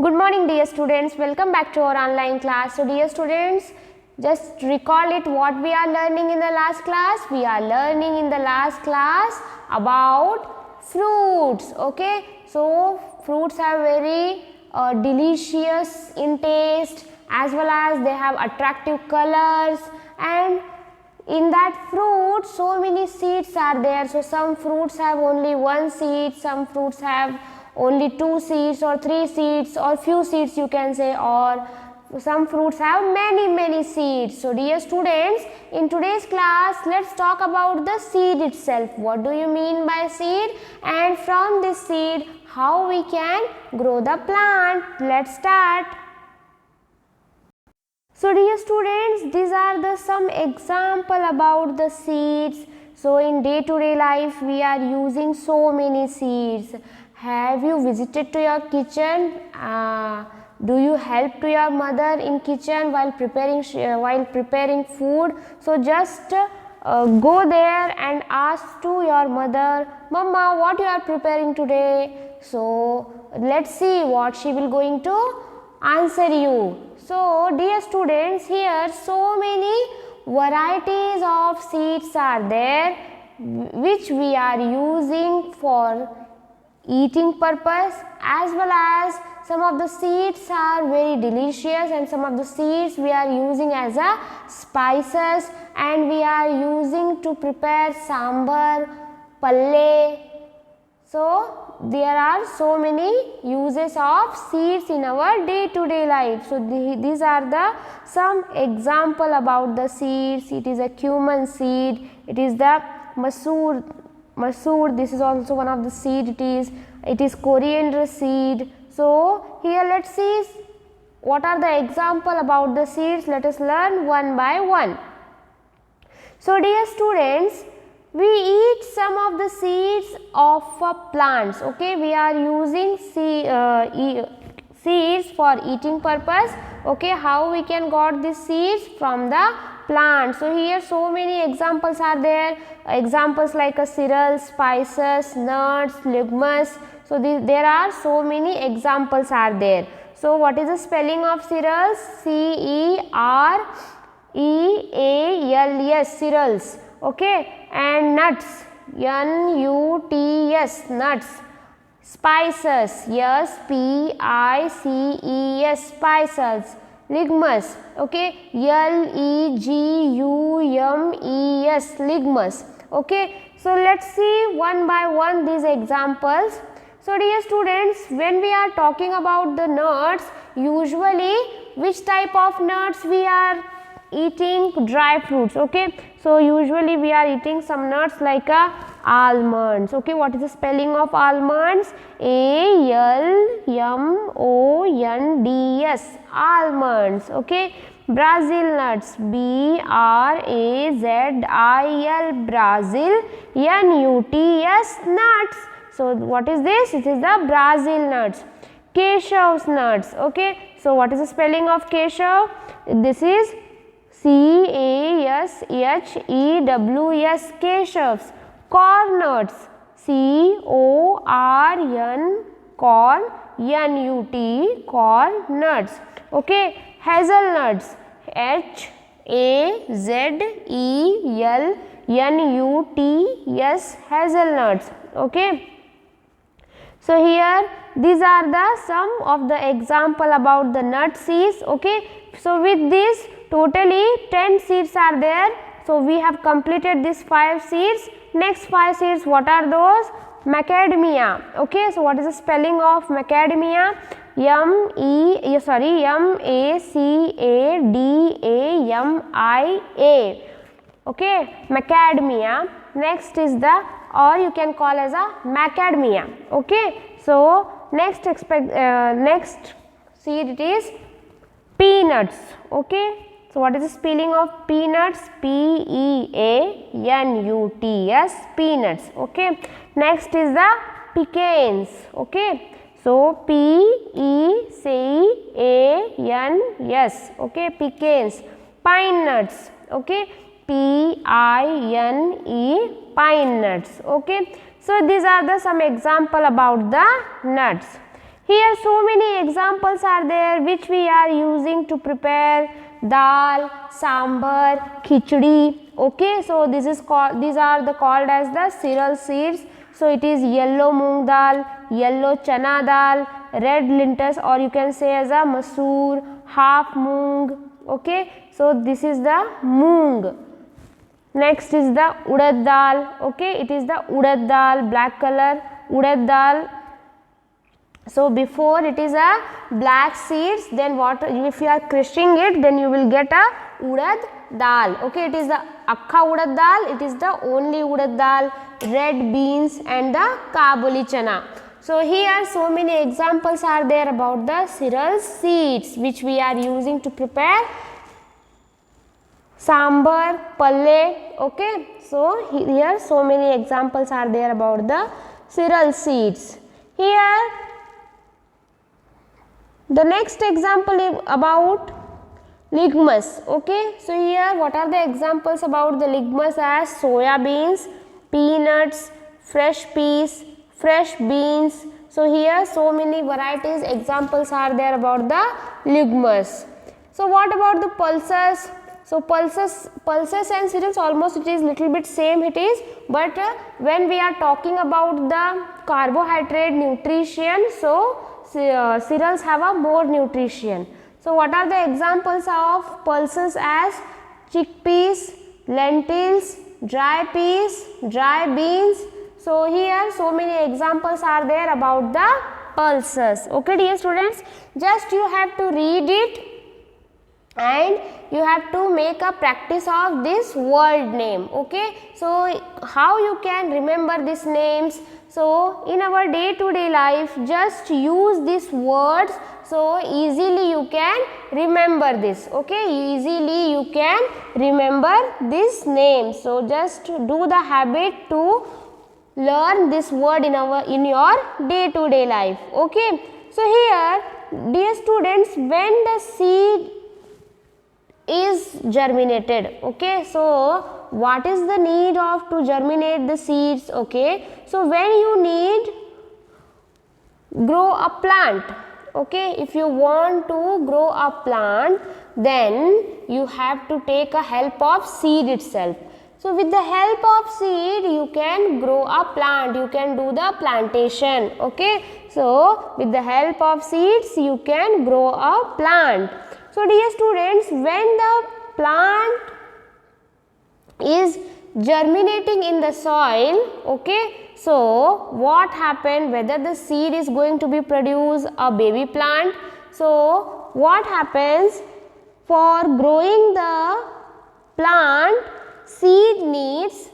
Good morning dear students, welcome back to our online class. So dear students, just recall it what we are learning in the last class. We are learning in the last class about fruits. Okay, so fruits are very delicious in taste as well as they have attractive colors, and in that fruit so many seeds are there. So some fruits have only one seed, some fruits have only 2 seeds or 3 seeds or few seeds you can say, or some fruits have many seeds. So dear students, in today's class let's talk about the seed itself. What do you mean by seed, and from this seed how we can grow the plant. Let's start. So dear students, these are the some example about the seeds. So in day to day life we are using so many seeds. Have you visited to your kitchen? Do you help to your mother in kitchen while preparing food? So just go there and ask to your mother, Mama, what you are preparing today? So let's see what she will going to answer you. So dear students, here so many varieties of seeds are there which we are using for eating purpose, as well as some of the seeds are very delicious and some of the seeds we are using as a spices and we are using to prepare sambar, palle. So there are so many uses of seeds in our day to day life. So these are the some example about the seeds. It is a cumin seed, it is the masoor, this is also one of the seed. It is coriander seed. So here let's see what are the example about the seeds. Let us learn one by one. So dear students, we eat some of the seeds of plants. Okay, we are using seeds for eating purpose. Okay, how we can got these seeds? From the plant. So here so many examples are there. Examples like cereals, spices, nuts, legumes. So there are so many examples are there. So what is the spelling of cereals? C-E-R-E-A-L-S, cereals. Okay, and nuts, N-U-T-S, nuts. Spices, S-P-I-C-E-S, spices. Legumes, okay, L-E-G-U-M-E-S, legumes. Okay, so let's see one by one these examples. So dear students, when we are talking about the nuts, usually which type of nuts we are eating? Dry fruits. Okay, so usually we are eating some nuts like almonds. Okay, what is the spelling of almonds? A-L-M-O-N-D-S, almonds. Okay, Brazil nuts, B-R-A-Z-I-L, Brazil, N-U-T-S, nuts. So what is this? It is the Brazil nuts. Keshav's nuts. Okay, so what is the spelling of keshav? This is C-A-S-H-E-W-S, keshavs. Corn nuts, C-O-R-N, corn, N-U-T, corn nuts. Okay, hazelnuts, H-A-Z-E-L-N-U-T-S, hazelnuts. Okay, so here these are the some of the example about the nut seeds. Okay, so with this totally 10 seeds are there. So we have completed these 5 seeds. Next 5 seeds, what are those? Macadamia. Okay, so what is the spelling of macadamia? M-A-C-A-D-A-M-I-A. Okay, macadamia. Next is the, or you can call as a macadamia. Okay, so next seed it is peanuts. Okay, so what is the spelling of peanuts? P-E-A-N-U-T-S, peanuts. Okay, next is the pecans. Okay, so P-E-C-A-N-S. Okay, pecans. Pine nuts. Okay, P-I-N-E, pine nuts. Okay, so these are the some example about the nuts. Here so many examples are there which we are using to prepare dal, sambar, khichdi. Okay, so these are the called as the cereal seeds. So it is yellow moong dal, yellow chana dal, red lentils, or you can say as a masoor, half moong. Okay, so this is the moong. Next is the urad dal. Okay, it is the urad dal, black color urad dal. So before it is a black seeds, then what if you are crushing it, then you will get a urad dal. Okay, it is the akkha urad dal, it is the only urad dal, red beans and the kabuli chana. So here so many examples are there about the cereal seeds which we are using to prepare sambar, palle. Okay, so here so many examples are there about the cereal seeds. Here the next example is about legumes. Okay, so here what are the examples about the legumes as soya beans, peanuts, fresh peas, fresh beans. So here so many varieties examples are there about the legumes. So what about the pulses? So pulses and cereals almost it is little bit same it is, but when we are talking about the carbohydrate nutrition, so cereals have a more nutrition. So what are the examples of pulses as chickpeas, lentils, dry peas, dry beans. So here so many examples are there about the pulses. Okay dear students, just you have to read it and you have to make a practice of this word name. Okay, so how you can remember these names? So in our day to day life, just use these words, so easily you can remember this. Okay, easily you can remember this name. So just do the habit to learn this word in your day to day life. Okay, so here dear students, when the seed is germinated, okay, so what is the need of to germinate the seeds? Okay, so when you need grow a plant, okay, if you want to grow a plant, then you have to take a help of seed itself. So with the help of seed you can grow a plant, you can do the plantation. Okay, so with the help of seeds you can grow a plant. So dear students, when the plant is germinating in the soil, okay, so what happened, whether the seed is going to be produce a baby plant. So what happens, for growing the plant, seed needs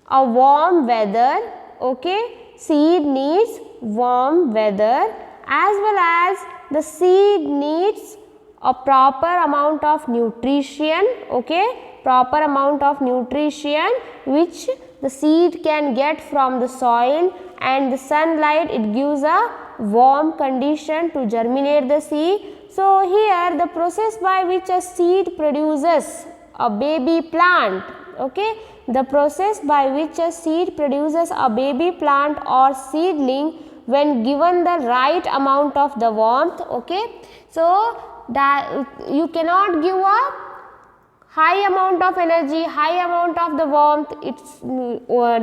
a warm weather. Okay, seed needs warm weather, as well as the seed needs a proper amount of nutrition. Okay, proper amount of nutrition which the seed can get from the soil and the sunlight. It gives a warm condition to germinate the seed. So here the process by which a seed produces a baby plant. Okay, the process by which a seed produces a baby plant or seedling when given the right amount of the warmth. Okay, so that you cannot give a high amount of energy, high amount of the warmth. It's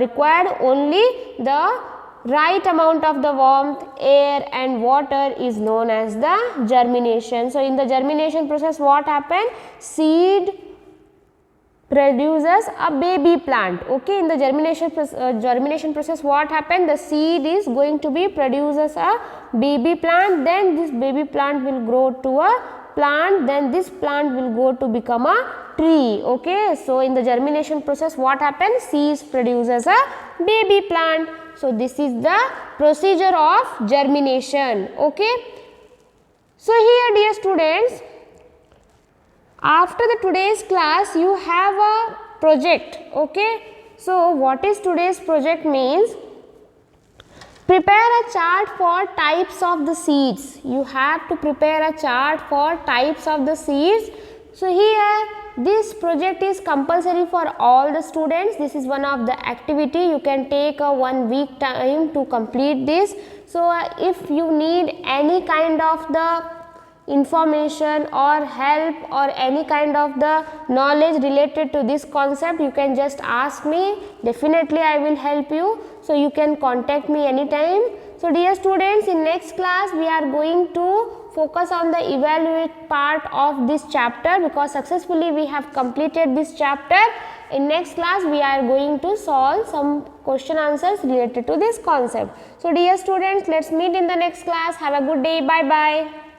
required only the right amount of the warmth, air and water is known as the germination. So in the germination process what happens, seed produces a baby plant. Okay, in the germination process what happened, the seed is going to be produces a baby plant, then this baby plant will grow to a plant, then this plant will go to become a tree. Okay, so in the germination process what happens, seeds produces a baby plant. So this is the procedure of germination. Okay, so here dear students, after the today's class you have a project. Okay, so what is today's project means, prepare a chart for types of the seeds. You have to prepare a chart for types of the seeds. So here this project is compulsory for all the students. This is one of the activity, you can take a 1 week time to complete this. So if you need any kind of the information or help or any kind of the knowledge related to this concept, you can just ask me. Definitely I will help you. So you can contact me anytime. So dear students, in next class we are going to focus on the evaluate part of this chapter, because successfully we have completed this chapter. In next class we are going to solve some question answers related to this concept. So dear students, let's meet in the next class. Have a good day. Bye bye.